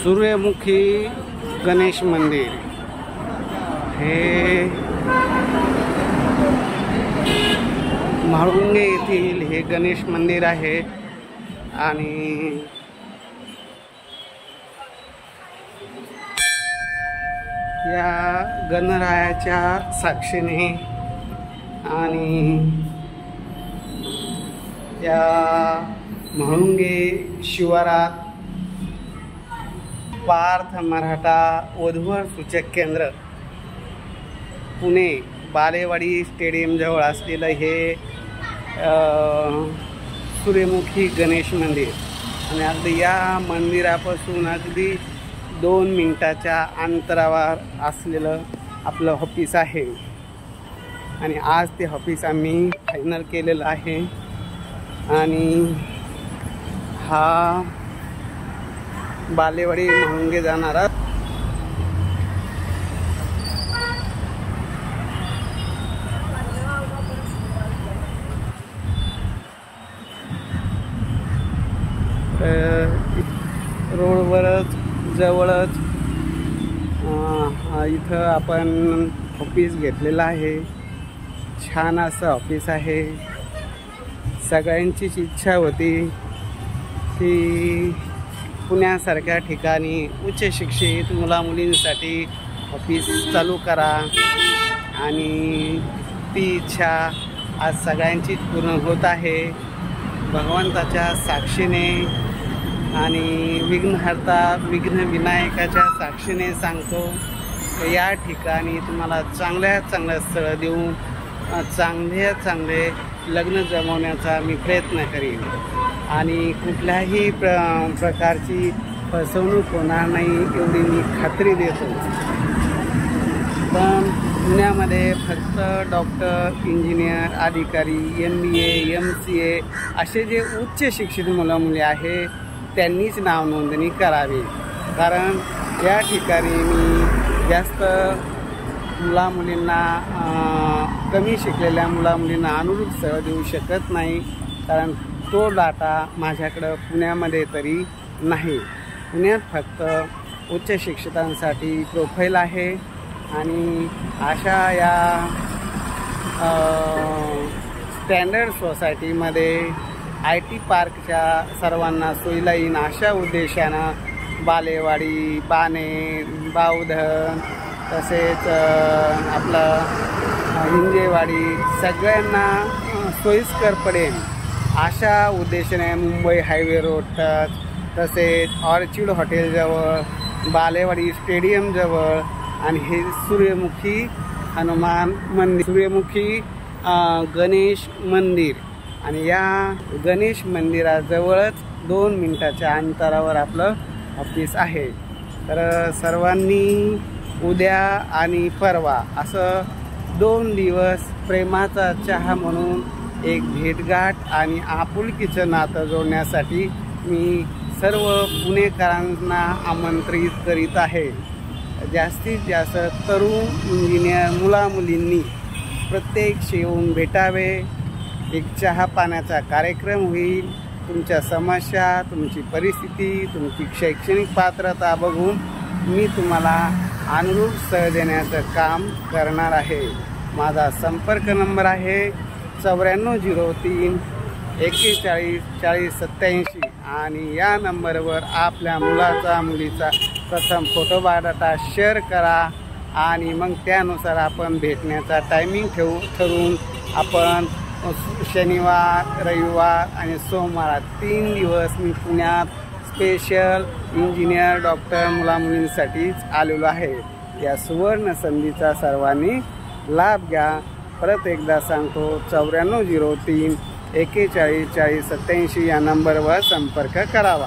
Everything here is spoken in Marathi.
सूर्यमुखी गणेश मंदिर हे म्हाळुंगे येथील हे गणेश मंदिर आहे आणि या गणरायाच्या साक्षीने आणि या म्हाळुंगे शिवारात पार्थ मराठा वधूवर सूचक केंद्र पुणे बालेवाडी स्टेडियम जवळ असलेलं हे सूर्यमुखी गणेश मंदिर आणि अगदी या मंदिरापासून अगदी 2 मिनिटाच्या अंतरावर असलेलं आपलं ऑफिस आहे आणि आज ते ऑफिस आम्ही फायनल केलेलं आहे आणि हा बालेवाडी म्हाळुंगे जाणारा रोडवरच जवळच इथं आपण ऑफिस घेतलेलं आहे। छान असं ऑफिस आहे। सगळ्यांचीच इच्छा होती की पुण्यासारख्या ठिकाणी उच्च शिक्षित मुलामुलींसाठी ऑफिस चालू करा आणि ती इच्छा आज सगळ्यांचीच पूर्ण होत आहे। भगवंताच्या साक्षीने आणि विघ्नहर्ता विघ्न विनायकाच्या साक्षीने सांगतो या ठिकाणी तुम्हाला चांगल्या स्थळ देऊन चांगले लग्न जमवण्याचा मी प्रयत्न करीन आणि कुठल्याही प्रकारची फसवणूक होणार नाही एवढी मी खात्री देतो। पण पुण्यामध्ये फक्त डॉक्टर, इंजिनियर, अधिकारी, MBA, MCA असे जे उच्च शिक्षित मुलं-मुली आहे त्यांनीच नाव नोंदणी करावी, कारण या ठिकाणी मी जास्त मुला-मुलींना कमी शिकलेल्या मुला-मुलींना अनुरूप स्थळ देऊ शकत नाही, कारण तो डाटा माझ्याकडं पुण्यामध्ये तरी नाही। पुण्यात फक्त उच्च शिक्षितांसाठी प्रोफाईल आहे आणि अशा या स्टँडर्ड सोसायटीमध्ये IT पार्कच्या सर्वांना सोयीला येईन अशा उद्देशानं बालेवाडी, बाणे, बावधन तसेच आपलं हिंजेवाडी सगळ्यांना सोयीस्कर पडेल अशा उद्देशाने मुंबई हायवे रोड तसेच ऑर्चिड हॉटेलजवळ, बालेवाडी स्टेडियमजवळ आणि हे सूर्यमुखी हनुमान मंदिर, सूर्यमुखी गणेश मंदिर आणि या गणेश मंदिराजवळच 2 मिनिटाच्या अंतरावर आपलं ऑफिस आहे। तर सर्वांनी उद्या आणि परवा असं 2 दिवस प्रेमाचा चहा म्हणून एक भेटगाठ आणि आपुलकीचं नातं जोडण्यासाठी मी सर्व पुणेकरांना आमंत्रित करीत आहे। जास्तीत जास्त तरुण इंजिनियर मुला-मुलींनी प्रत्यक्ष येऊन भेटावे। एक चहा पाण्याचा कार्यक्रम होईल। तुमच्या समस्या, तुमची परिस्थिती, तुमची शैक्षणिक पात्रता बघून मी तुम्हाला अनुरूप स्थळ देण्याचं काम करणार आहे। माझा संपर्क नंबर आहे 9403 41 40 87 आणि या नंबरवर आपल्या मुलाचा मुलीचा प्रथम फोटो बायोडाटा शेअर करा आणि मग त्यानुसार आपण भेटण्याचा टायमिंग ठरवून आपण शनिवार, रविवार आणि सोमवार 3 दिवस मी पुण्यात स्पेशल इंजिनियर, डॉक्टर मुलामुलींसाठीच आलेलो आहे। या सुवर्ण संधीचा सर्वांनी लाभ घ्या। परत एकदा सांगतो 9403 41 40 87 या नंबरवर संपर्क करावा।